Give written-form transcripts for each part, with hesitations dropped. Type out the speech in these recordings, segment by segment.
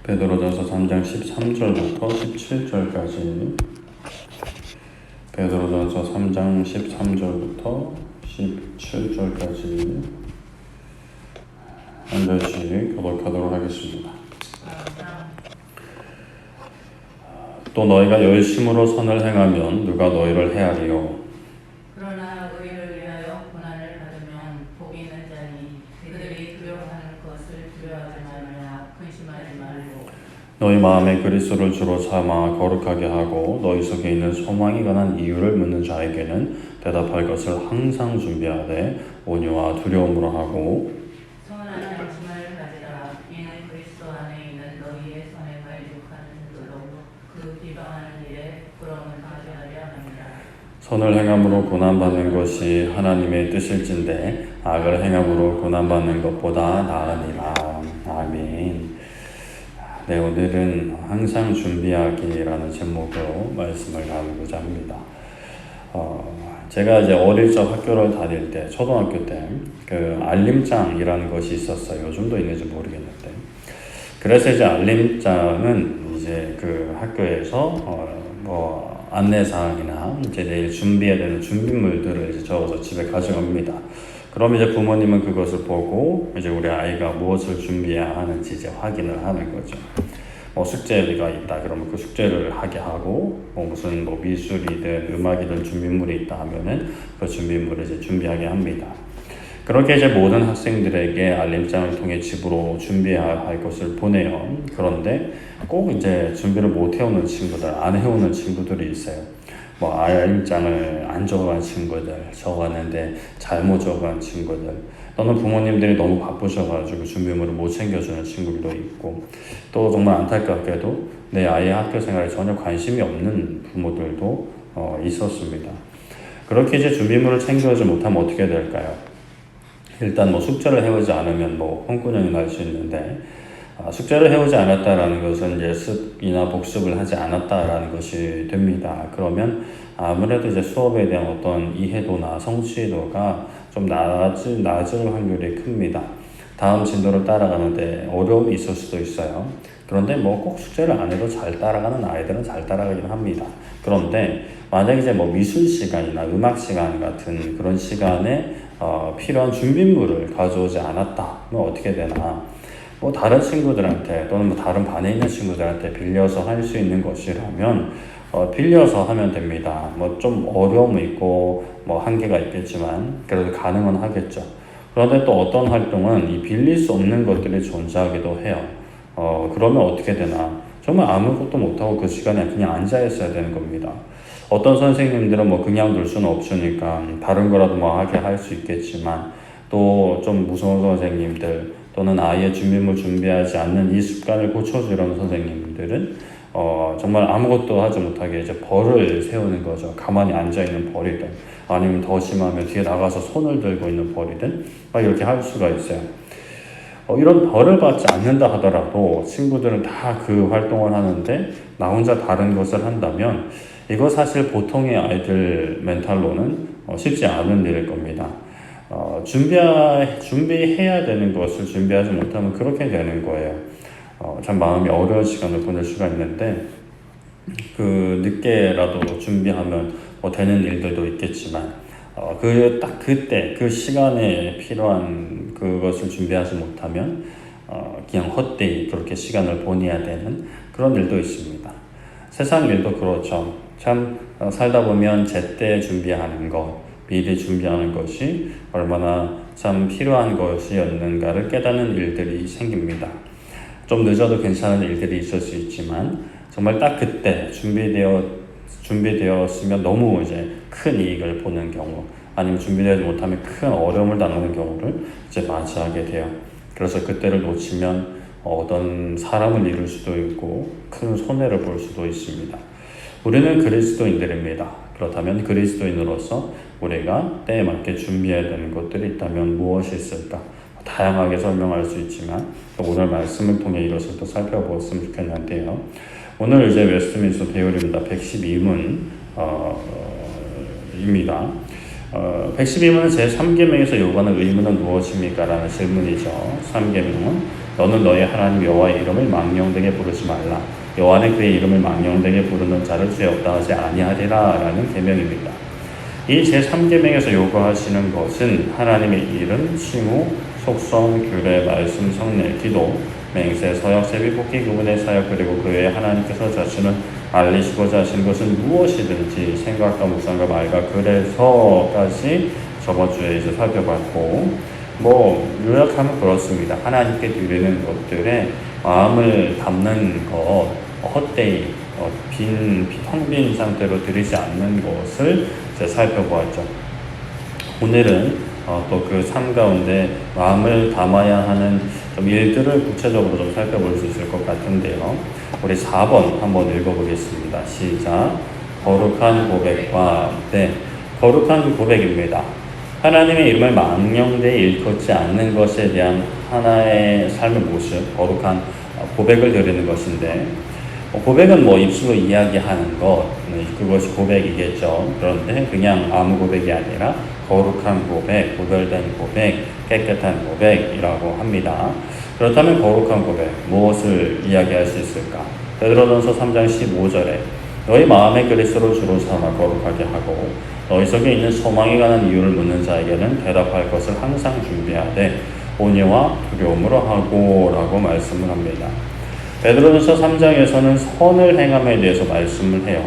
베드로전서 3장 13절부터 17절까지 베드로전서 3장 13절부터 17절까지 한 절씩 교독하도록 하겠습니다. 또 너희가 열심으로 선을 행하면 누가 너희를 헤아리요? 그러나 의를 위하여 고난을 받으면 복이 있는 자니 그들이 두려워하는 것을 두려워하지 말라. 근심하지 말고 너희 마음에 그리스도를 주로 삼아 거룩하게 하고 너희 속에 있는 소망이 관한 이유를 묻는 자에게는 대답할 것을 항상 준비하되 온유와 두려움으로 하고 선한 양심을 가지라. 이는 그리스도 안에 있는 너희의 선행을 욕하는 자들로 그 비방하는 일에 부끄러움을 당하게 하려 합니다. 선을 행함으로 고난받는 것이 하나님의 뜻일진데 악을 행함으로 고난받는 것보다 나으니라. 아멘. 네, 오늘은 항상 준비하기라는 제목으로 말씀을 나누고자 합니다. 제가 이제 어릴 적 학교를 다닐 때, 초등학교 때, 그 알림장이라는 것이 있었어요. 요즘도 있는지 모르겠는데. 그래서 이제 알림장은 이제 그 학교에서, 안내사항이나 이제 내일 준비해야 되는 준비물들을 이제 적어서 집에 가져갑니다. 그럼 이제 부모님은 그것을 보고 이제 우리 아이가 무엇을 준비해야 하는지 이제 확인을 하는 거죠. 숙제가 있다 그러면 그 숙제를 하게 하고 무슨 미술이든 음악이든 준비물이 있다 하면은 그 준비물을 이제 준비하게 합니다. 그렇게 이제 모든 학생들에게 알림장을 통해 집으로 준비해야 할 것을 보내요. 그런데 꼭 이제 준비를 못 해오는 친구들, 안 해오는 친구들이 있어요. 알림장을 안 적어간 친구들, 적었는데 잘못 적어간 친구들, 또는 부모님들이 너무 바쁘셔가지고 준비물을 못 챙겨주는 친구들도 있고, 또 정말 안타깝게도 내 아이의 학교 생활에 전혀 관심이 없는 부모들도 있었습니다. 그렇게 이제 준비물을 챙겨주지 못하면 어떻게 될까요? 일단 숙제를 해오지 않으면 혼꾸녕이 날 수 있는데, 숙제를 해오지 않았다라는 것은 예습이나 복습을 하지 않았다라는 것이 됩니다. 그러면 아무래도 이제 수업에 대한 어떤 이해도나 성취도가 좀 낮을 확률이 큽니다. 다음 진도를 따라가는데 어려움이 있을 수도 있어요. 그런데 꼭 숙제를 안 해도 잘 따라가는 아이들은 잘 따라가긴 합니다. 그런데 만약 이제 미술 시간이나 음악 시간 같은 그런 시간에 필요한 준비물을 가져오지 않았다. 어떻게 되나? 다른 친구들한테 또는 다른 반에 있는 친구들한테 빌려서 할 수 있는 것이라면 빌려서 하면 됩니다. 좀 어려움이 있고 한계가 있겠지만 그래도 가능은 하겠죠. 그런데 또 어떤 활동은 이 빌릴 수 없는 것들이 존재하기도 해요. 그러면 어떻게 되나? 정말 아무것도 못하고 그 시간에 그냥 앉아 있어야 되는 겁니다. 어떤 선생님들은 그냥 둘 수는 없으니까 다른 거라도 하게 할 수 있겠지만 또 좀 무서운 선생님들 또는 아예 준비물 준비하지 않는 이 습관을 고쳐주려는 선생님들은 정말 아무것도 하지 못하게 이제 벌을 세우는 거죠. 가만히 앉아있는 벌이든 아니면 더 심하면 뒤에 나가서 손을 들고 있는 벌이든 이렇게 할 수가 있어요. 이런 벌을 받지 않는다 하더라도 친구들은 다 그 활동을 하는데 나 혼자 다른 것을 한다면 이거 사실 보통의 아이들 멘탈로는 쉽지 않은 일일 겁니다. 준비해야 되는 것을 준비하지 못하면 그렇게 되는 거예요. 참 마음이 어려운 시간을 보낼 수가 있는데 늦게라도 준비하면 되는 일들도 있겠지만 그때 그 시간에 필요한 그것을 준비하지 못하면 그냥 헛되이 그렇게 시간을 보내야 되는 그런 일도 있습니다. 세상 일도 그렇죠. 참 살다 보면 제때 준비하는 것, 미리 준비하는 것이 얼마나 참 필요한 것이었는가를 깨닫는 일들이 생깁니다. 좀 늦어도 괜찮은 일들이 있을 수 있지만 정말 딱 그때 준비되었으면 너무 이제 큰 이익을 보는 경우 아니면 준비되지 못하면 큰 어려움을 당하는 경우를 이제 맞이하게 돼요. 그래서 그때를 놓치면 어떤 사람을 잃을 수도 있고 큰 손해를 볼 수도 있습니다. 우리는 그리스도인들입니다. 그렇다면 그리스도인으로서 우리가 때에 맞게 준비해야 되는 것들이 있다면 무엇이 있을까? 다양하게 설명할 수 있지만 오늘 말씀을 통해 이것을 또 살펴보았으면 좋겠는데요. 오늘 이제 웨스트민스터 배율입니다. 112문입니다. 112문은 제3계명에서 요구하는 의무는 무엇입니까? 라는 질문이죠. 3계명은 너는 너희 하나님 여호와의 이름을 망령되게 부르지 말라. 여호와는 그의 이름을 망령되게 부르는 자를 죄 없다 하지 아니하리라 라는 계명입니다. 이 제3계명에서 요구하시는 것은 하나님의 이름, 칭후, 속성, 규례, 말씀, 성례, 기도, 맹세, 서약, 세비, 복귀, 그분의 사역, 그리고 그 외에 하나님께서 자신을 알리시고자 하시는 것은 무엇이든지 생각과 묵상과 말과 그래서까지 저번 주에 이제 살펴봤고, 요약하면 그렇습니다. 하나님께 드리는 것들에 마음을 담는 것, 헛되이 텅 빈 상태로 드리지 않는 것을 이제 살펴보았죠. 오늘은 또 그 삶 가운데 마음을 담아야 하는 좀 일들을 구체적으로 좀 살펴볼 수 있을 것 같은데요. 우리 4번 한번 읽어보겠습니다. 시작. 거룩한 고백과 거룩한 고백입니다. 하나님의 이름을 망령되이 일컫지 않는 것에 대한 하나의 삶의 모습, 거룩한 고백을 드리는 것인데, 고백은 입술로 이야기하는 것, 그것이 고백이겠죠. 그런데 그냥 아무 고백이 아니라 거룩한 고백, 구별된 고백, 깨끗한 고백이라고 합니다. 그렇다면 거룩한 고백, 무엇을 이야기할 수 있을까? 베드로전서 3장 15절에 너희 마음의 그리스도를 주로 삼아 거룩하게 하고 너희 속에 있는 소망에 관한 이유를 묻는 자에게는 대답할 것을 항상 준비하되 온유와 두려움으로 하고 라고 말씀을 합니다. 베드로전서 3장에서는 선을 행함에 대해서 말씀을 해요.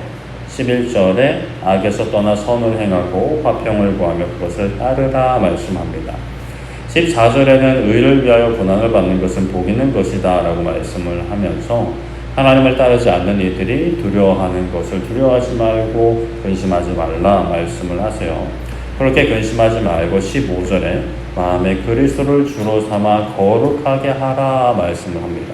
11절에 악에서 떠나 선을 행하고 화평을 구하며 그것을 따르라 말씀합니다. 14절에는 의를 위하여 고난을 받는 것은 복 있는 것이다 라고 말씀을 하면서 하나님을 따르지 않는 이들이 두려워하는 것을 두려워하지 말고 근심하지 말라 말씀을 하세요. 그렇게 근심하지 말고 15절에 마음에 그리스도를 주로 삼아 거룩하게 하라 말씀을 합니다.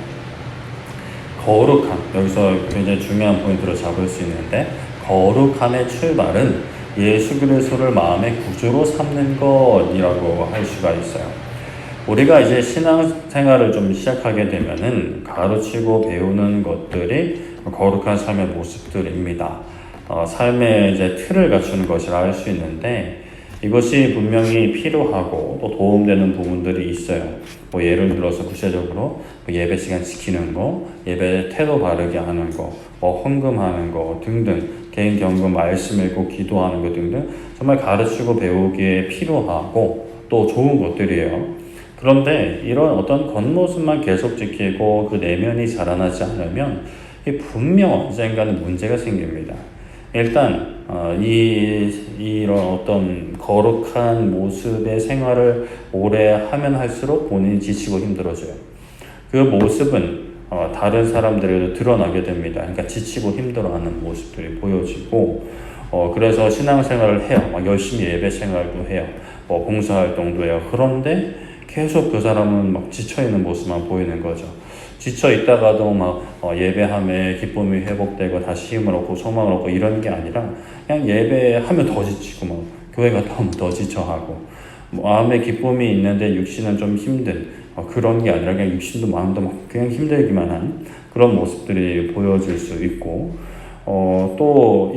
거룩함, 여기서 굉장히 중요한 포인트로 잡을 수 있는데, 거룩함의 출발은 예수 그리스도를 마음의 구주로 삼는 것이라고 할 수가 있어요. 우리가 이제 신앙생활을 좀 시작하게 되면은 가르치고 배우는 것들이 거룩한 삶의 모습들입니다. 삶의 이제 틀을 갖추는 것이라 할 수 있는데, 이것이 분명히 필요하고 또 도움되는 부분들이 있어요. 예를 들어서 구체적으로 예배 시간 지키는 거, 예배 태도 바르게 하는 거, 헌금하는 거 등등, 개인 경건 말씀 읽고 기도하는 거 등등 정말 가르치고 배우기에 필요하고 또 좋은 것들이에요. 그런데 이런 어떤 겉모습만 계속 지키고 그 내면이 자라나지 않으면 분명 언젠가는 문제가 생깁니다. 일단 이런 어떤 거룩한 모습의 생활을 오래 하면 할수록 본인이 지치고 힘들어져요. 그 모습은 다른 사람들에게도 드러나게 됩니다. 그러니까 지치고 힘들어하는 모습들이 보여지고, 그래서 신앙생활을 해요. 열심히 예배 생활도 해요. 봉사활동도 해요. 그런데 계속 그 사람은 지쳐있는 모습만 보이는 거죠. 지쳐 있다가도 예배함에 기쁨이 회복되고 다시 힘을 얻고 소망을 얻고 이런 게 아니라 그냥 예배하면 더 지치고 교회 갔다 오면 더 지쳐하고 마음에 기쁨이 있는데 육신은 좀 힘든 그런 게 아니라 그냥 육신도 마음도 그냥 힘들기만 한 그런 모습들이 보여질 수 있고, 또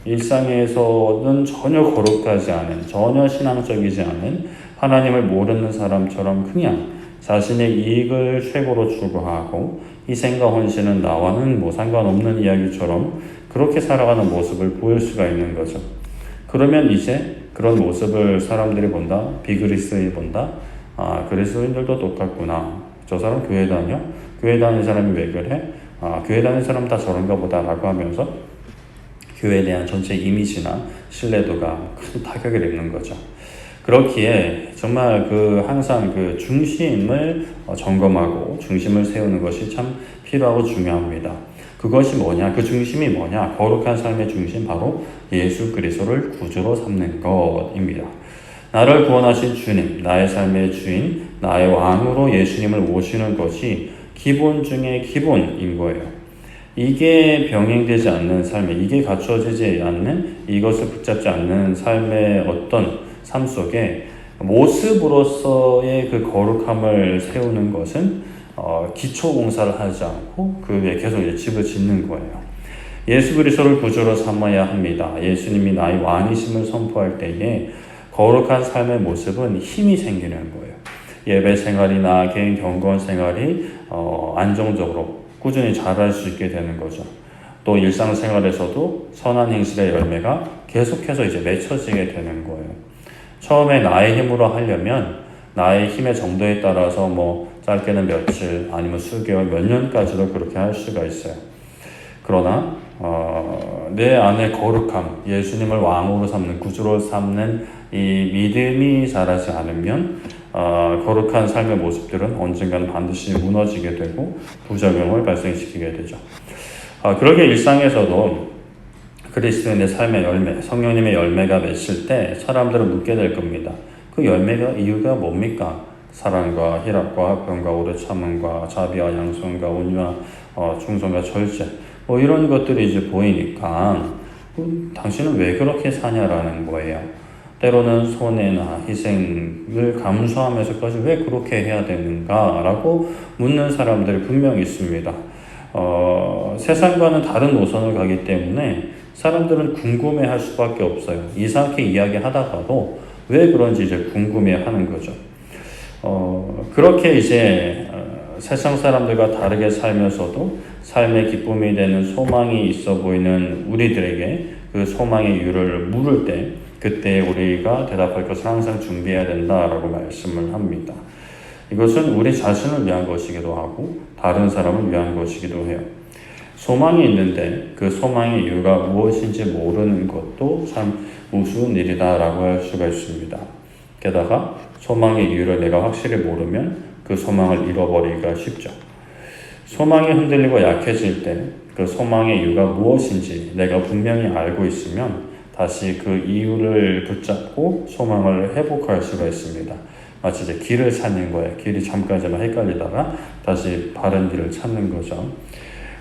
일상에서는 전혀 거룩하지 않은, 전혀 신앙적이지 않은 하나님을 모르는 사람처럼 그냥 자신의 이익을 최고로 추구하고 희생과 헌신은 나와는 상관없는 이야기처럼 그렇게 살아가는 모습을 보일 수가 있는 거죠. 그러면 이제 그런 모습을 사람들이 본다, 비그리스도인이 본다. 그리스도인들도 똑같구나. 저 사람 교회 다녀? 교회 다니는 사람이 왜 그래? 교회 다니는 사람 다 저런가 보다 라고 하면서 교회에 대한 전체 이미지나 신뢰도가 큰 타격을 입는 거죠. 그렇기에 정말 항상 중심을 점검하고 중심을 세우는 것이 참 필요하고 중요합니다. 그것이 뭐냐? 그 중심이 뭐냐? 거룩한 삶의 중심 바로 예수 그리스도를 구주로 삼는 것입니다. 나를 구원하신 주님, 나의 삶의 주인, 나의 왕으로 예수님을 모시는 것이 기본 중에 기본인 거예요. 이게 병행되지 않는 삶에, 이게 갖춰지지 않는, 이것을 붙잡지 않는 삶의 어떤 삶 속에 모습으로서의 그 거룩함을 세우는 것은 기초 공사를 하지 않고 그 위에 계속 집을 짓는 거예요. 예수 그리스도를 구주로 삼아야 합니다. 예수님이 나의 왕이심을 선포할 때에 거룩한 삶의 모습은 힘이 생기는 거예요. 예배 생활이나 개인 경건 생활이 안정적으로 꾸준히 잘할 수 있게 되는 거죠. 또 일상생활에서도 선한 행실의 열매가 계속해서 이제 맺혀지게 되는 거예요. 처음에 나의 힘으로 하려면 나의 힘의 정도에 따라서 뭐 짧게는 며칠 아니면 수개월 몇 년까지도 그렇게 할 수가 있어요. 그러나 내 안에 거룩함, 예수님을 왕으로 삼는, 구주로 삼는 이 믿음이 자라지 않으면 거룩한 삶의 모습들은 언젠가는 반드시 무너지게 되고 부작용을 발생시키게 되죠. 그러게 일상에서도 그리스도인의 삶의 열매, 성령님의 열매가 맺힐 때 사람들은 묻게 될 겁니다. 그 열매가 이유가 뭡니까? 사랑과 희락과 화평과 오래 참음과 자비와 양손과 온유와 충성과 절제, 뭐 이런 것들이 이제 보이니까 당신은 왜 그렇게 사냐라는 거예요. 때로는 손해나 희생을 감수하면서까지 왜 그렇게 해야 되는가라고 묻는 사람들이 분명히 있습니다. 세상과는 다른 노선을 가기 때문에 사람들은 궁금해할 수밖에 없어요. 이상하게 이야기하다가도 왜 그런지 이제 궁금해하는 거죠. 그렇게 이제 세상 사람들과 다르게 살면서도 삶의 기쁨이 되는 소망이 있어 보이는 우리들에게 그 소망의 이유를 물을 때 그때 우리가 대답할 것을 항상 준비해야 된다라고 말씀을 합니다. 이것은 우리 자신을 위한 것이기도 하고 다른 사람을 위한 것이기도 해요. 소망이 있는데 그 소망의 이유가 무엇인지 모르는 것도 참 우스운 일이다라고 할 수가 있습니다. 게다가 소망의 이유를 내가 확실히 모르면 그 소망을 잃어버리기가 쉽죠. 소망이 흔들리고 약해질 때 그 소망의 이유가 무엇인지 내가 분명히 알고 있으면 다시 그 이유를 붙잡고 소망을 회복할 수가 있습니다. 마치 이제 길을 찾는 거예요. 길이 잠깐이지만 헷갈리다가 다시 바른 길을 찾는 거죠.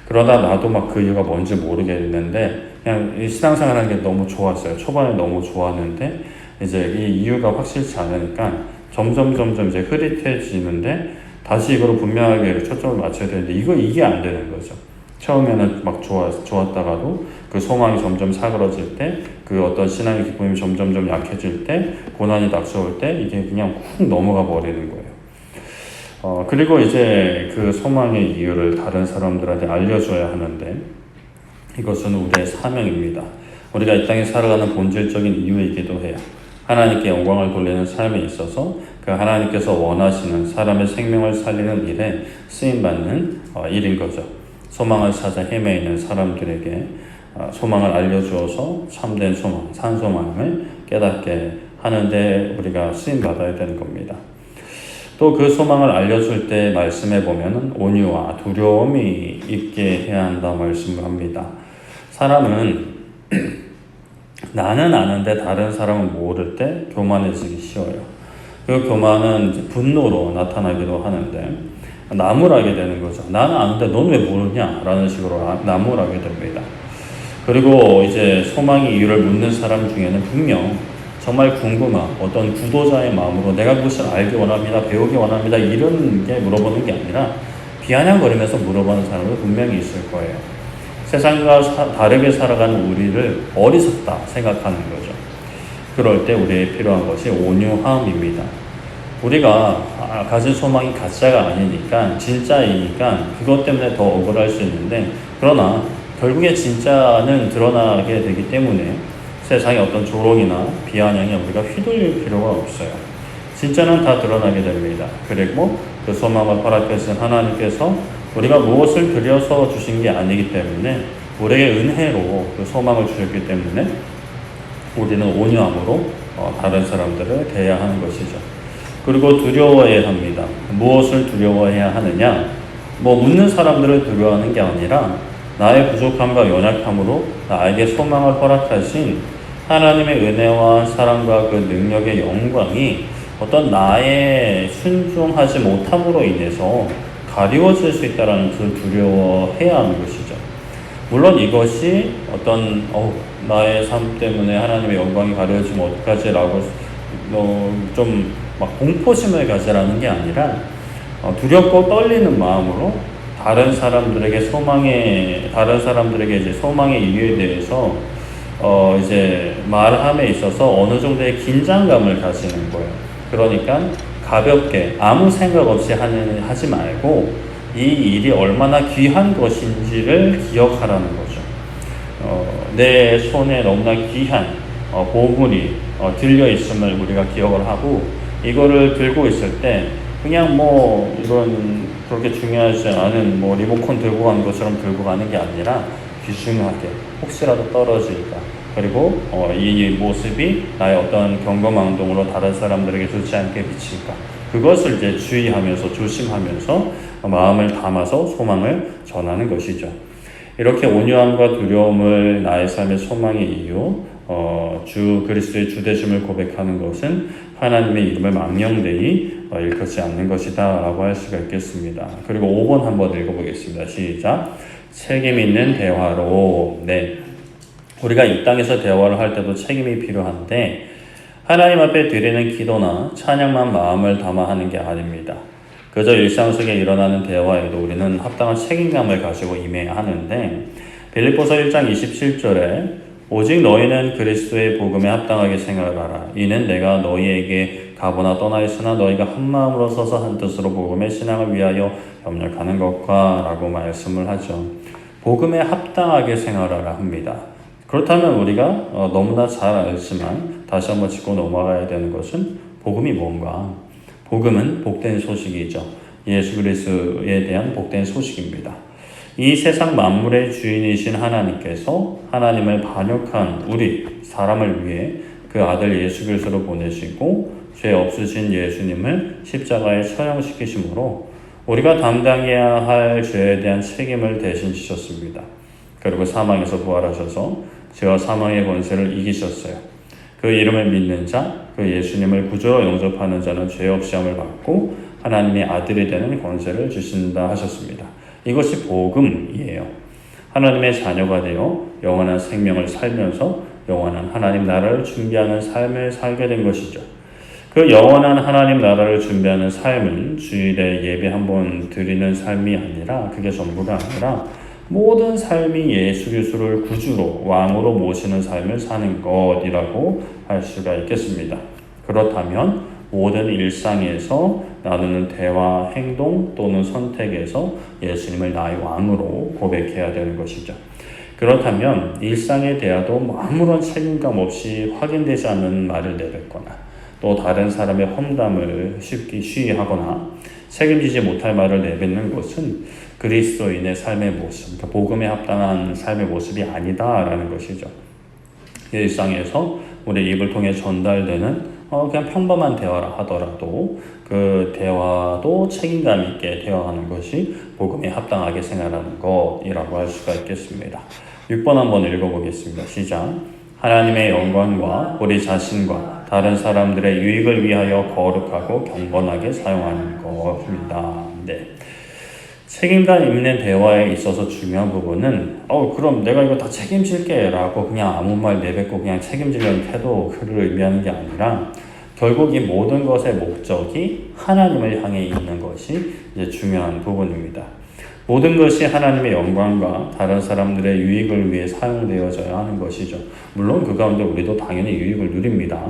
그러다 나도 막 그 이유가 뭔지 모르겠는데 그냥 이 신앙생활하는 게 너무 좋았어요. 초반에 너무 좋았는데 이제 이 이유가 확실치 않으니까 점점 이제 흐릿해지는데 다시 이거를 분명하게 초점을 맞춰야 되는데 이게 안 되는 거죠. 처음에는 막 좋았다가도 그 소망이 점점 사그러질 때, 그 어떤 신앙의 기쁨이 점점 약해질 때, 고난이 닥쳐올 때 이게 그냥 훅 넘어가 버리는 거예요. 그리고 이제 그 소망의 이유를 다른 사람들한테 알려줘야 하는데 이것은 우리의 사명입니다. 우리가 이 땅에 살아가는 본질적인 이유이기도 해요. 하나님께 영광을 돌리는 삶에 있어서 그 하나님께서 원하시는 사람의 생명을 살리는 일에 쓰임받는 일인 거죠. 소망을 찾아 헤매이는 사람들에게 소망을 알려주어서 참된 소망, 산 소망을 깨닫게 하는데 우리가 쓰임받아야 되는 겁니다. 또 그 소망을 알려줄 때 말씀해 보면 온유와 두려움이 있게 해야 한다 말씀을 합니다. 사람은 나는 아는데 다른 사람은 모를 때 교만해지기 쉬워요. 그 교만은 이제 분노로 나타나기도 하는데 나무라게 되는 거죠. 나는 아는데 넌 왜 모르냐? 라는 식으로 나무라게 됩니다. 그리고 이제 소망의 이유를 묻는 사람 중에는 분명 정말 궁금한 어떤 구도자의 마음으로 내가 그것을 알기 원합니다. 배우기 원합니다. 이런 게 물어보는 게 아니라 비아냥거리면서 물어보는 사람은 분명히 있을 거예요. 세상과 다르게 살아가는 우리를 어리석다 생각하는 거죠. 그럴 때 우리에 필요한 것이 온유함입니다. 우리가 가진 소망이 가짜가 아니니까 진짜이니까 그것 때문에 더 억울할 수 있는데 그러나 결국에 진짜는 드러나게 되기 때문에 세상의 어떤 조롱이나 비아냥에 우리가 휘둘릴 필요가 없어요. 진짜는 다 드러나게 됩니다. 그리고 그 소망을 허락하신 하나님께서 우리가 무엇을 들여서 주신 게 아니기 때문에 우리에게 은혜로 그 소망을 주셨기 때문에 우리는 온유함으로 다른 사람들을 대해야 하는 것이죠. 그리고 두려워해야 합니다. 무엇을 두려워해야 하느냐? 묻는 사람들을 두려워하는 게 아니라 나의 부족함과 연약함으로 나에게 소망을 허락하신 하나님의 은혜와 사랑과 그 능력의 영광이 어떤 나의 순종하지 못함으로 인해서 가리워질 수 있다는 그 두려워해야 하는 것이죠. 물론 이것이 어떤 나의 삶 때문에 하나님의 영광이 가려지면 어떡하지? 라고 좀 막 공포심을 가지라는 게 아니라 두렵고 떨리는 마음으로 다른 사람들에게 이제 소망의 이유에 대해서 이제 말함에 있어서 어느 정도의 긴장감을 가지는 거예요. 그러니까 가볍게 아무 생각 없이 하지 말고 이 일이 얼마나 귀한 것인지를 기억하라는 거죠. 내 손에 너무나 귀한 보물이 들려 있음을 우리가 기억을 하고 이거를 들고 있을 때 그냥 뭐 이건 그렇게 중요하지 않은 뭐 리모컨 들고 가는 것처럼 들고 가는 게 아니라 귀중하게 혹시라도 떨어질까 그리고 이 모습이 나의 어떤 경거망동으로 다른 사람들에게 좋지 않게 비칠까 그것을 이제 주의하면서 조심하면서 마음을 담아서 소망을 전하는 것이죠. 이렇게 온유함과 두려움을 나의 삶의 소망의 이유 주 그리스도의 주되심을 고백하는 것은 하나님의 이름을 망령되이 일컫지 않는 것이다 라고 할 수가 있겠습니다. 그리고 5번 한번 읽어보겠습니다. 시작. 책임 있는 대화로. 네, 우리가 이 땅에서 대화를 할 때도 책임이 필요한데 하나님 앞에 드리는 기도나 찬양만 마음을 담아 하는 게 아닙니다. 그저 일상 속에 일어나는 대화에도 우리는 합당한 책임감을 가지고 임해야 하는데 빌립보서 1장 27절에 오직 너희는 그리스도의 복음에 합당하게 생각하라. 이는 내가 너희에게 가보나 떠나 있으나 너희가 한 마음으로 서서 한 뜻으로 복음의 신앙을 위하여 협력하는 것과 라고 말씀을 하죠. 복음에 합당하게 생활하라 합니다. 그렇다면 우리가 너무나 잘 알지만 다시 한번 짚고 넘어가야 되는 것은 복음이 뭔가? 복음은 복된 소식이죠. 예수 그리스도에 대한 복된 소식입니다. 이 세상 만물의 주인이신 하나님께서 하나님을 반역한 우리 사람을 위해 그 아들 예수 그리스도를 보내시고 죄 없으신 예수님을 십자가에 처형시키심으로 우리가 담당해야 할 죄에 대한 책임을 대신 지셨습니다. 그리고 사망에서 부활하셔서 죄와 사망의 권세를 이기셨어요. 그 이름을 믿는 자, 그 예수님을 구주로 영접하는 자는 죄 없이 함을 받고 하나님의 아들이 되는 권세를 주신다 하셨습니다. 이것이 복음이에요. 하나님의 자녀가 되어 영원한 생명을 살면서 영원한 하나님 나라를 준비하는 삶을 살게 된 것이죠. 그 영원한 하나님 나라를 준비하는 삶은 주일에 예배 한번 드리는 삶이 아니라 그게 전부가 아니라 모든 삶이 예수 그리스도를 구주로 왕으로 모시는 삶을 사는 것이라고 할 수가 있겠습니다. 그렇다면 모든 일상에서 나누는 대화, 행동 또는 선택에서 예수님을 나의 왕으로 고백해야 되는 것이죠. 그렇다면 일상에 대하여도 아무런 책임감 없이 확인되지 않는 말을 내뱉거나 또 다른 사람의 험담을 쉽게 시위하거나 책임지지 못할 말을 내뱉는 것은 그리스도인의 삶의 모습, 그러니까 복음에 합당한 삶의 모습이 아니다라는 것이죠. 일상에서 우리 입을 통해 전달되는 그냥 평범한 대화라 하더라도 그 대화도 책임감 있게 대화하는 것이 복음에 합당하게 생활하는 것이라고 할 수가 있겠습니다. 6번 한번 읽어보겠습니다. 시작. 하나님의 영광과 우리 자신과 다른 사람들의 유익을 위하여 거룩하고 경건하게 사용하는 것입니다. 네. 책임감 있는 대화에 있어서 중요한 부분은 그럼 내가 이거 다 책임질게 라고 그냥 아무 말 내뱉고 그냥 책임지려는 태도를 의미하는 게 아니라 결국 이 모든 것의 목적이 하나님을 향해 있는 것이 이제 중요한 부분입니다. 모든 것이 하나님의 영광과 다른 사람들의 유익을 위해 사용되어져야 하는 것이죠. 물론 그 가운데 우리도 당연히 유익을 누립니다.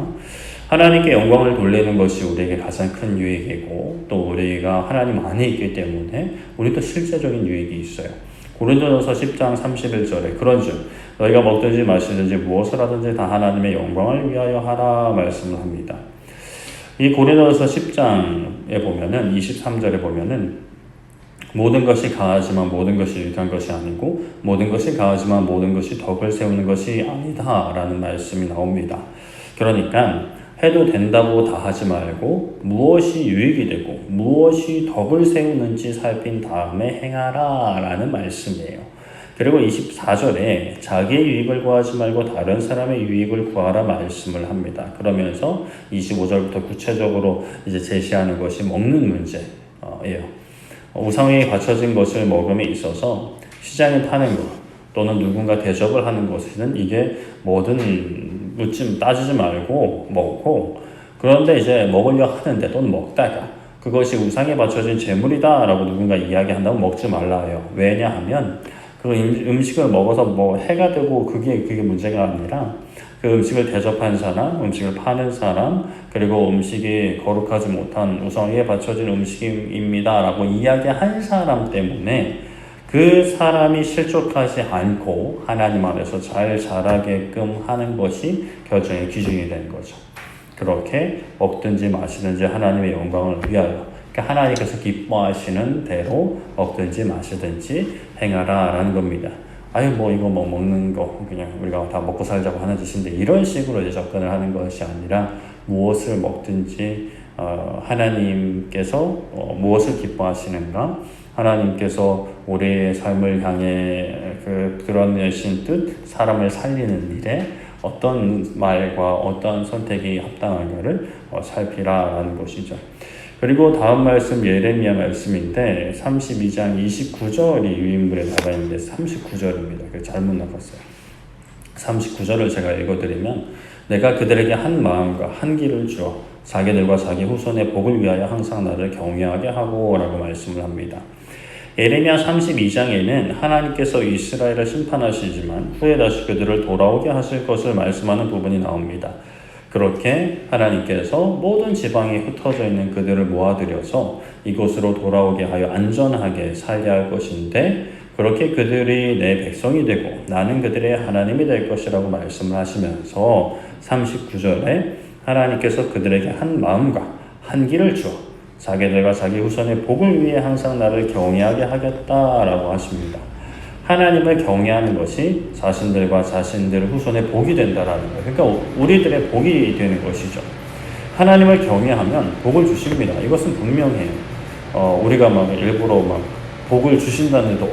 하나님께 영광을 돌리는 것이 우리에게 가장 큰 유익이고 또 우리가 하나님 안에 있기 때문에 우리도 실제적인 유익이 있어요. 고린도전서 10장 31절에 그런즉 너희가 먹든지 마시든지 무엇을 하든지 다 하나님의 영광을 위하여 하라 말씀을 합니다. 이 고린도전서 10장에 보면은 23절에 보면은 모든 것이 강하지만 모든 것이 유익한 것이 아니고 모든 것이 강하지만 모든 것이 덕을 세우는 것이 아니다 라는 말씀이 나옵니다. 그러니까 해도 된다고 다 하지 말고 무엇이 유익이 되고 무엇이 덕을 세우는지 살핀 다음에 행하라 라는 말씀이에요. 그리고 24절에 자기의 유익을 구하지 말고 다른 사람의 유익을 구하라 말씀을 합니다. 그러면서 25절부터 구체적으로 이제 제시하는 것이 먹는 문제예요. 우상에 갖춰진 것을 먹음에 있어서 시장에 파는 것 또는 누군가 대접을 하는 것은 이게 뭐든 묻지 따지지 말고 먹고 그런데 이제 먹으려 하는데 또는 먹다가 그것이 우상에 바쳐진 재물이다 라고 누군가 이야기한다면 먹지 말라 해요. 왜냐하면 그 음식을 먹어서 뭐 해가 되고 그게 문제가 아니라 그 음식을 대접한 사람, 음식을 파는 사람, 그리고 음식이 거룩하지 못한 우상에 바쳐진 음식입니다 라고 이야기한 사람 때문에 그 사람이 실족하지 않고 하나님 안에서 잘 자라게끔 하는 것이 결정의 기준이 되는 거죠. 그렇게 먹든지 마시든지 하나님의 영광을 위하여, 그러니까 하나님께서 기뻐하시는 대로 먹든지 마시든지 행하라 라는 겁니다. 아유 뭐 이거 뭐 먹는 거 그냥 우리가 다 먹고 살자고 하는 짓인데, 이런 식으로 이제 접근을 하는 것이 아니라 무엇을 먹든지 하나님께서 무엇을 기뻐하시는가, 하나님께서 우리의 삶을 향해 드러내신 뜻, 사람을 살리는 일에 어떤 말과 어떤 선택이 합당한가를 살피라라는 것이죠. 그리고 다음 말씀 예레미야 말씀인데 32장 29절이 유인물에 나가 있는데 39절입니다. 잘못 나갔어요. 39절을 제가 읽어드리면, 내가 그들에게 한 마음과 한 길을 주어 자기들과 자기 후손의 복을 위하여 항상 나를 경외하게 하고 라고 말씀을 합니다. 예레미야 32장에는 하나님께서 이스라엘을 심판하시지만 후에 다시 그들을 돌아오게 하실 것을 말씀하는 부분이 나옵니다. 그렇게 하나님께서 모든 지방에 흩어져 있는 그들을 모아들여서 이곳으로 돌아오게 하여 안전하게 살게 할 것인데, 그렇게 그들이 내 백성이 되고 나는 그들의 하나님이 될 것이라고 말씀을 하시면서 39절에 하나님께서 그들에게 한 마음과 한 길을 주어 자기들과 자기 후손의 복을 위해 항상 나를 경외하게 하겠다라고 하십니다. 하나님을 경외하는 것이 자신들과 자신들 후손의 복이 된다라는 거예요. 그러니까 우리들의 복이 되는 것이죠. 하나님을 경외하면 복을 주십니다. 이것은 분명해요. 우리가 막 일부러 막 복을 주신다는데도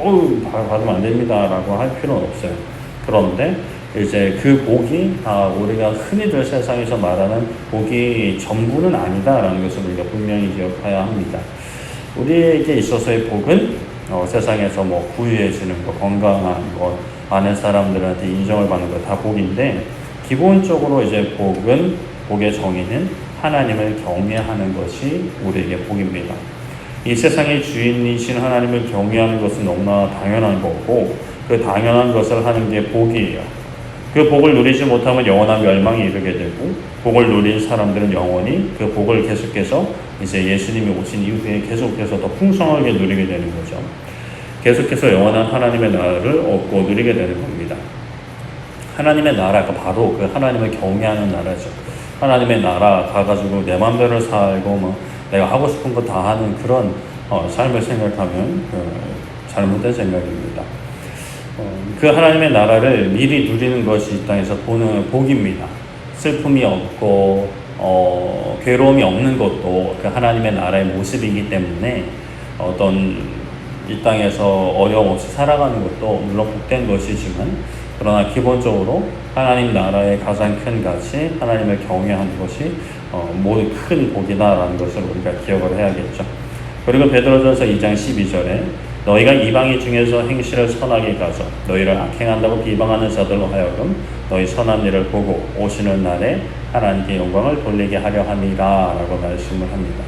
받으면 안 됩니다라고 할 필요는 없어요. 그런데 이제 그 복이 우리가 흔히들 세상에서 말하는 복이 전부는 아니다라는 것을 우리가 분명히 기억해야 합니다. 우리에게 있어서의 복은 세상에서 뭐 부유해지는 것, 건강한 것, 많은 사람들한테 인정을 받는 것 다 복인데, 기본적으로 이제 복의 정의는 하나님을 경외하는 것이 우리에게 복입니다. 이 세상의 주인이신 하나님을 경외하는 것은 너무나 당연한 거고, 그 당연한 것을 하는 게 복이에요. 그 복을 누리지 못하면 영원한 멸망에 이르게 되고, 복을 누린 사람들은 영원히 그 복을 계속해서 이제 예수님이 오신 이후에 계속해서 더 풍성하게 누리게 되는 거죠. 계속해서 영원한 하나님의 나라를 얻고 누리게 되는 겁니다. 하나님의 나라가 바로 그 하나님을 경외하는 나라죠. 하나님의 나라 가가지고 내 맘대로 살고 내가 하고 싶은 거 다 하는 그런 삶을 생각하면 잘못된 생각입니다. 그 하나님의 나라를 미리 누리는 것이 이 땅에서 보는 복입니다. 슬픔이 없고 괴로움이 없는 것도 그 하나님의 나라의 모습이기 때문에 이 땅에서 어려움 없이 살아가는 것도 물론 복된 것이지만, 그러나 기본적으로 하나님 나라의 가장 큰 가치, 하나님을 경외하는 것이 모두 큰 복이다라는 것을 우리가 기억을 해야겠죠. 그리고 베드로전서 2장 12절에 너희가 이방인 중에서 행실을 선하게 가져 너희를 악행한다고 비방하는 자들로 하여금 너희 선한 일을 보고 오시는 날에 하나님께 영광을 돌리게 하려 함이라 라고 말씀을 합니다.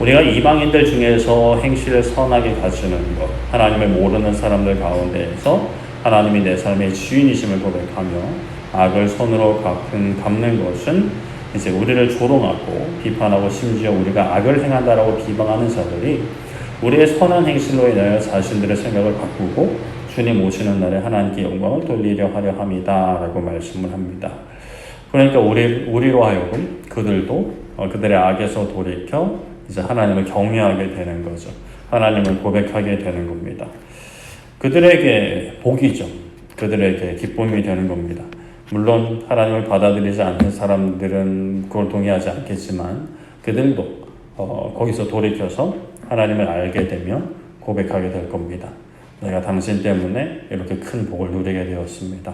우리가 이방인들 중에서 행실을 선하게 가지는 것, 하나님을 모르는 사람들 가운데에서 하나님이 내 삶의 주인이심을 고백하며 악을 손으로 갚는 것은 이제 우리를 조롱하고 비판하고 심지어 우리가 악을 행한다라고 비방하는 자들이 우리의 선한 행실로 인하여 자신들의 생각을 바꾸고 주님 오시는 날에 하나님께 영광을 돌리려 하려 함이다 라고 말씀을 합니다. 그러니까 우리로 하여금 그들도 그들의 악에서 돌이켜 이제 하나님을 경외하게 되는 거죠. 하나님을 고백하게 되는 겁니다. 그들에게 복이죠. 그들에게 기쁨이 되는 겁니다. 물론 하나님을 받아들이지 않는 사람들은 그걸 동의하지 않겠지만, 그들도 거기서 돌이켜서 하나님을 알게 되면 고백하게 될 겁니다. 내가 당신 때문에 이렇게 큰 복을 누리게 되었습니다.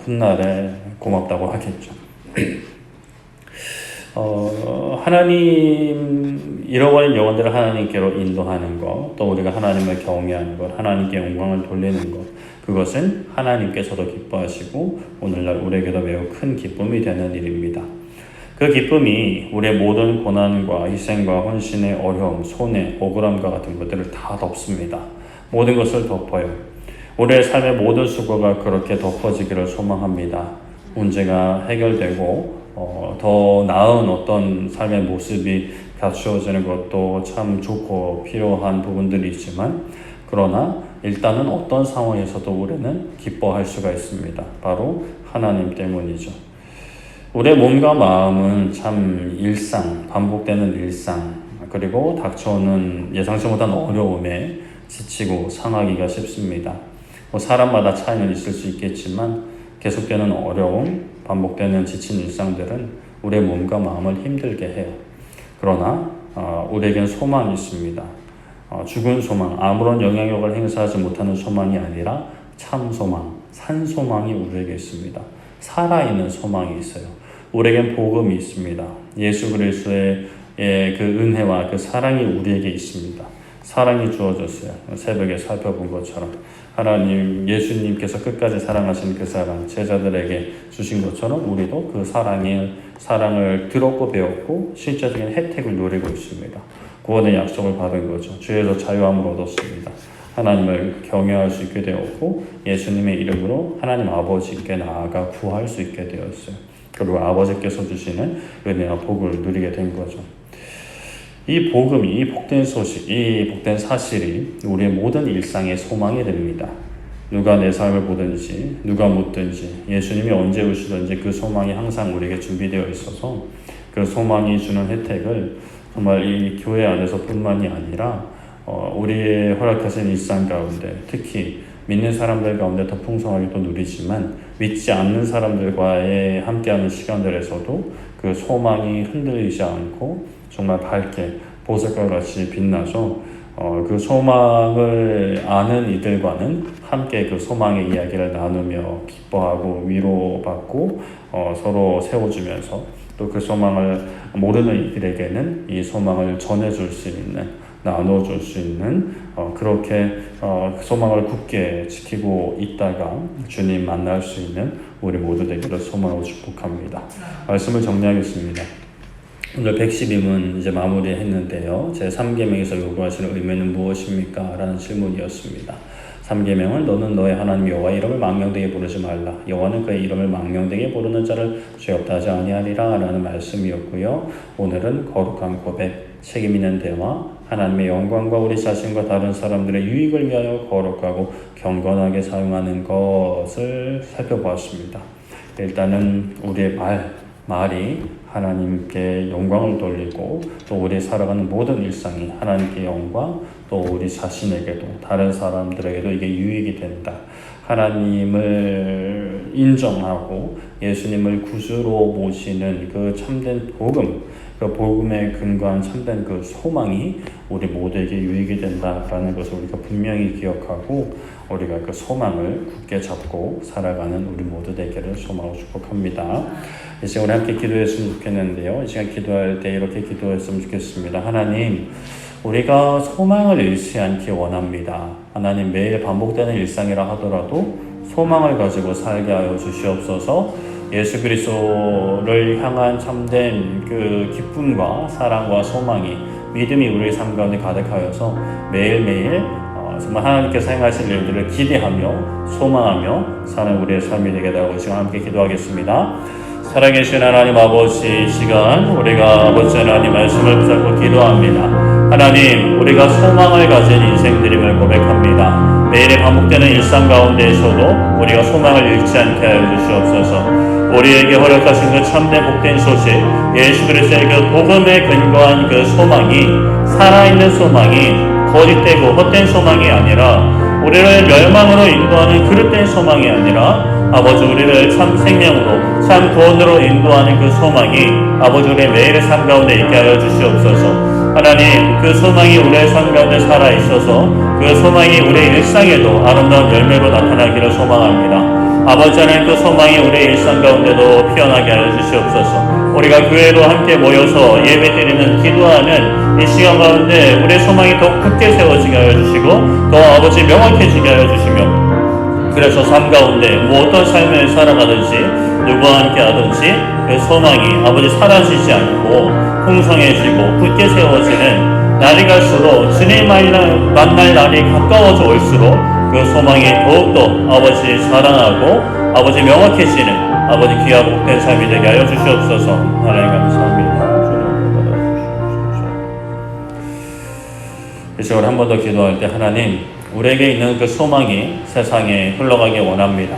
훗날에 고맙다고 하겠죠. 하나님, 잃어버린 영혼들을 하나님께로 인도하는 것, 또 우리가 하나님을 경외하는 것, 하나님께 영광을 돌리는 것, 그것은 하나님께서도 기뻐하시고 오늘날 우리에게도 매우 큰 기쁨이 되는 일입니다. 그 기쁨이 우리의 모든 고난과 희생과 헌신의 어려움, 손해, 억울함과 같은 것들을 다 덮습니다. 모든 것을 덮어요. 우리의 삶의 모든 수고가 그렇게 덮어지기를 소망합니다. 문제가 해결되고 더 나은 어떤 삶의 모습이 갖추어지는 것도 참 좋고 필요한 부분들이 있지만 그러나 일단은 어떤 상황에서도 우리는 기뻐할 수가 있습니다. 바로 하나님 때문이죠. 우리의 몸과 마음은 참 일상, 반복되는 일상, 그리고 닥쳐오는 예상치 못한 어려움에 지치고 상하기가 쉽습니다. 사람마다 차이는 있을 수 있겠지만 계속되는 어려움, 반복되는 지친 일상들은 우리의 몸과 마음을 힘들게 해요. 그러나 우리에겐 소망이 있습니다. 죽은 소망, 아무런 영향력을 행사하지 못하는 소망이 아니라 참 소망, 산 소망이 우리에게 있습니다. 살아있는 소망이 있어요. 우리에겐 복음이 있습니다. 예수 그리스도의 그 은혜와 그 사랑이 우리에게 있습니다. 사랑이 주어졌어요. 새벽에 살펴본 것처럼 하나님, 예수님께서 끝까지 사랑하신 그 사랑 제자들에게 주신 것처럼 우리도 그 사랑을 들었고 배웠고 실제적인 혜택을 누리고 있습니다. 구원의 약속을 받은 거죠. 주에서 자유함을 얻었습니다. 하나님을 경외할 수 있게 되었고 예수님의 이름으로 하나님 아버지께 나아가 구할 수 있게 되었어요. 그리고 아버지께서 주시는 은혜와 복을 누리게 된 거죠. 이 복음이, 이 복된 소식, 이 복된 사실이 우리의 모든 일상의 소망이 됩니다. 누가 내 삶을 보든지 누가 묻든지 예수님이 언제 오시든지 그 소망이 항상 우리에게 준비되어 있어서 그 소망이 주는 혜택을 정말 이 교회 안에서 뿐만이 아니라 우리의 허락하신 일상 가운데 특히 믿는 사람들 가운데 더 풍성하게 또 누리지만 믿지 않는 사람들과의 함께하는 시간들에서도 그 소망이 흔들리지 않고 정말 밝게 보석과 같이 빛나서 그 소망을 아는 이들과는 함께 그 소망의 이야기를 나누며 기뻐하고 위로받고 서로 세워주면서 또 그 소망을 모르는 이들에게는 이 소망을 전해줄 수 있는, 나눠줄 수 있는 그렇게 소망을 굳게 지키고 있다가 주님 만날 수 있는 우리 모두 되기를 소망하고 축복합니다. 말씀을 정리하겠습니다. 오늘 112문 이제 마무리했는데요. 제 3계명에서 요구하시는 의무는 무엇입니까? 라는 질문이었습니다. 3계명은 너는 너의 하나님 여호와의 이름을 망명되게 부르지 말라. 여호와는 그의 이름을 망명되게 부르는 자를 죄 없다 하지 아니하리라 라는 말씀이었고요. 오늘은 거룩한 고백, 책임 있는 대화, 하나님의 영광과 우리 자신과 다른 사람들의 유익을 위하여 거룩하고 경건하게 사용하는 것을 살펴보았습니다. 일단은 우리의 말이 하나님께 영광을 돌리고 또 우리 살아가는 모든 일상이 하나님께 영광, 또 우리 자신에게도 다른 사람들에게도 이게 유익이 된다. 하나님을 인정하고 예수님을 구주로 모시는 그 참된 복음, 그 복음에 근거한 참된 그 소망이 우리 모두에게 유익이 된다라는 것을 우리가 분명히 기억하고 우리가 그 소망을 굳게 잡고 살아가는 우리 모두 되기를 소망하고 축복합니다. 이 시간 우리 함께 기도했으면 좋겠는데요. 이 시간 기도할 때 이렇게 기도했으면 좋겠습니다. 하나님, 우리가 소망을 잃지 않기 원합니다. 하나님, 매일 반복되는 일상이라 하더라도 소망을 가지고 살게 하여 주시옵소서. 예수 그리스도를 향한 참된 그 기쁨과 사랑과 소망이, 믿음이 우리의 삶 가운데 가득하여서 매일매일 정말 하나님께서 행하실 일들을 기대하며 소망하며 사는 우리의 삶이 되게 되고 지금 함께 기도하겠습니다. 살아계신 하나님 아버지, 시간 우리가 아버지 하나님 말씀을 붙잡고 기도합니다. 하나님, 우리가 소망을 가진 인생들임을 고백합니다. 매일의 반복되는 일상 가운데에서도 우리가 소망을 잃지 않게 하여 주시옵소서. 우리에게 허락하신 그 참된 복된 소식, 예수 그리스도의 그 복음에 근거한 그 소망이, 살아있는 소망이 거짓되고 헛된 소망이 아니라 우리를 멸망으로 인도하는 그릇된 소망이 아니라 아버지, 우리를 참 생명으로 참 구원으로 인도하는 그 소망이 아버지 우리의 매일의 삶 가운데 있게 하여 주시옵소서. 하나님, 그 소망이 우리의 삶 가운데 살아있어서 그 소망이 우리의 일상에도 아름다운 열매로 나타나기를 소망합니다. 아버지 하나님, 그 소망이 우리의 일상 가운데도 피어나게 하여 주시옵소서. 우리가 교회로 함께 모여서 예배드리는 기도하는 이 시간 가운데 우리의 소망이 더 굳게 세워지게 하여 주시고 또 아버지 명확해지게 하여 주시며 그래서 삶 가운데 어떤 삶을 살아가든지 누구와 함께 하든지 그 소망이 아버지 사라지지 않고 풍성해지고 굳게 세워지는 날이 갈수록 주님 만날 날이 가까워져 올수록 그 소망이 더욱더 아버지 사랑하고 아버지 명확해지는 아버지 귀하고 복된 삶이 되게 하여 주시옵소서. 하나님 감사합니다. 주님 받아주시옵소서. 이 시간 한 번 더 기도할 때 하나님 우리에게 있는 그 소망이 세상에 흘러가기 원합니다.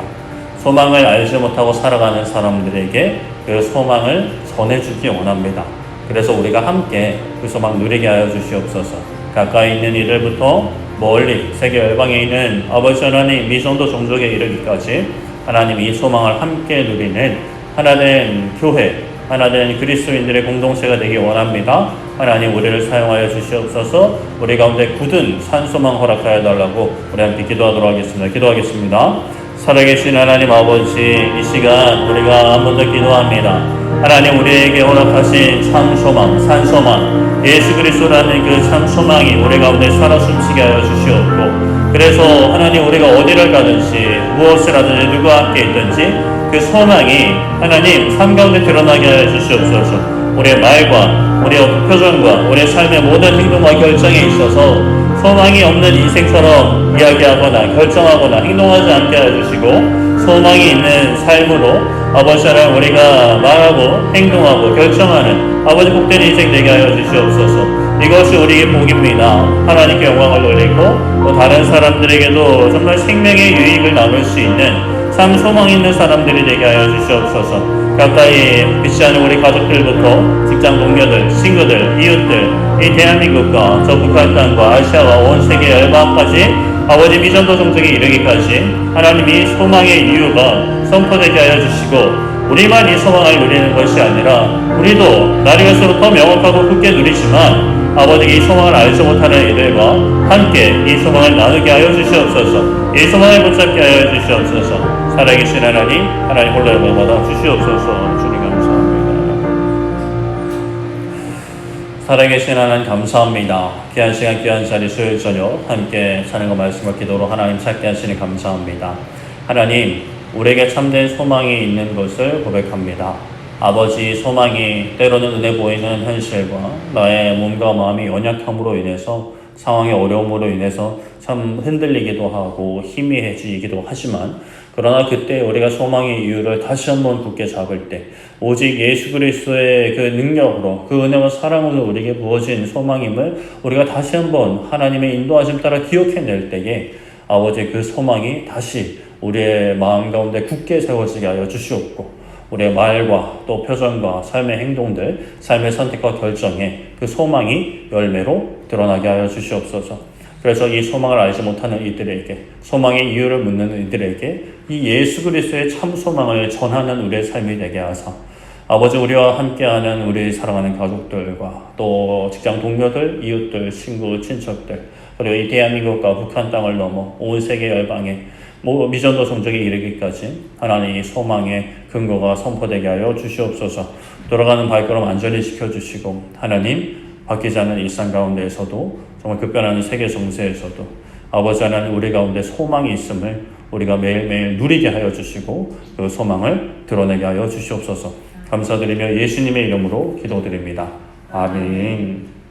소망을 알지 못하고 살아가는 사람들에게 그 소망을 전해주기 원합니다. 그래서 우리가 함께 그 소망 누리게 하여 주시옵소서. 가까이 있는 이들부터 멀리 세계 열방에 있는 아버지 하나님 미성도 종족에 이르기까지 하나님 이 소망을 함께 누리는 하나된 교회, 하나된 그리스도인들의 공동체가 되기 원합니다. 하나님 우리를 사용하여 주시옵소서. 우리 가운데 굳은 산소망 허락하여 달라고 우리 함께 기도하도록 하겠습니다. 기도하겠습니다. 살아계신 하나님 아버지, 이 시간 우리가 한 번 더 기도합니다. 하나님 우리에게 허락하신 참소망, 산소망, 예수 그리스도라는 그 참소망이 우리 가운데 살아 숨쉬게 하여 주시옵고, 그래서 하나님 우리가 어디를 가든지 무엇을 하든지 누구와 함께 있든지 그 소망이 하나님 삶 가운데 드러나게 하여 주시옵소서. 우리의 말과 우리의 표정과 우리의 삶의 모든 행동과 결정에 있어서 소망이 없는 인생처럼 이야기하거나 결정하거나 행동하지 않게 해주시고, 소망이 있는 삶으로 아버지 하나님 우리가 말하고 행동하고 결정하는 아버지 복된 인생 되게 하여 주시옵소서. 이것이 우리의 복입니다. 하나님께 영광을 돌리고 또 다른 사람들에게도 정말 생명의 유익을 나눌 수 있는 참 소망 있는 사람들이 되게 하여 주시옵소서. 가까이 믿지 않은 우리 가족들부터 직장 동료들, 친구들, 이웃들, 이 대한민국과 저 북한 땅과 아시아와 온 세계 열방까지 아버지 미전도 종족에 이르기까지 하나님이 소망의 이유가 선포되게 하여 주시고, 우리만 이 소망을 누리는 것이 아니라 우리도 날이 갈수록 더 명확하고 굳게 누리지만 아버지 이 소망을 알지 못하는 이들과 함께 이 소망을 나누게 하여 주시옵소서. 이 소망을 붙잡게 하여 주시옵소서. 살아계신 하나님, 하나님 홀로 영광 받아 주시옵소서. 주님 감사합니다. 살아계신 하나님 감사합니다. 귀한 시간 귀한 자리 수요일 저녁 함께 사는 말씀과 기도로 하나님 찾게 하시니 감사합니다. 하나님 우리에게 참된 소망이 있는 것을 고백합니다. 아버지, 소망이 때로는 눈에 보이는 현실과 나의 몸과 마음이 연약함으로 인해서, 상황의 어려움으로 인해서 참 흔들리기도 하고 희미해지기도 하지만, 그러나 그때 우리가 소망의 이유를 다시 한번 굳게 잡을 때 오직 예수 그리스도의 그 능력으로, 그 은혜와 사랑으로 우리에게 부어진 소망임을 우리가 다시 한번 하나님의 인도하심 따라 기억해낼 때에 아버지 그 소망이 다시 우리의 마음 가운데 굳게 세워지게 하여 주시옵고, 우리의 말과 또 표정과 삶의 행동들, 삶의 선택과 결정에 그 소망이 열매로 드러나게 하여 주시옵소서. 그래서 이 소망을 알지 못하는 이들에게, 소망의 이유를 묻는 이들에게 이 예수 그리스도의 참 소망을 전하는 우리의 삶이 되게 하사, 아버지 우리와 함께하는 우리 사랑하는 가족들과 또 직장 동료들, 이웃들, 친구, 친척들, 그리고 이 대한민국과 북한 땅을 넘어 온 세계 열방에 미전도 종족에 이르기까지 하나님의 소망의 근거가 선포되게 하여 주시옵소서. 돌아가는 발걸음 안전히 지켜주시고, 하나님 바뀌지 않는 일상 가운데에서도 정말 급변하는 세계 정세에서도 아버지 하나님 우리 가운데 소망이 있음을 우리가 매일매일 누리게 하여 주시고, 그 소망을 드러내게 하여 주시옵소서. 감사드리며 예수님의 이름으로 기도드립니다. 아멘.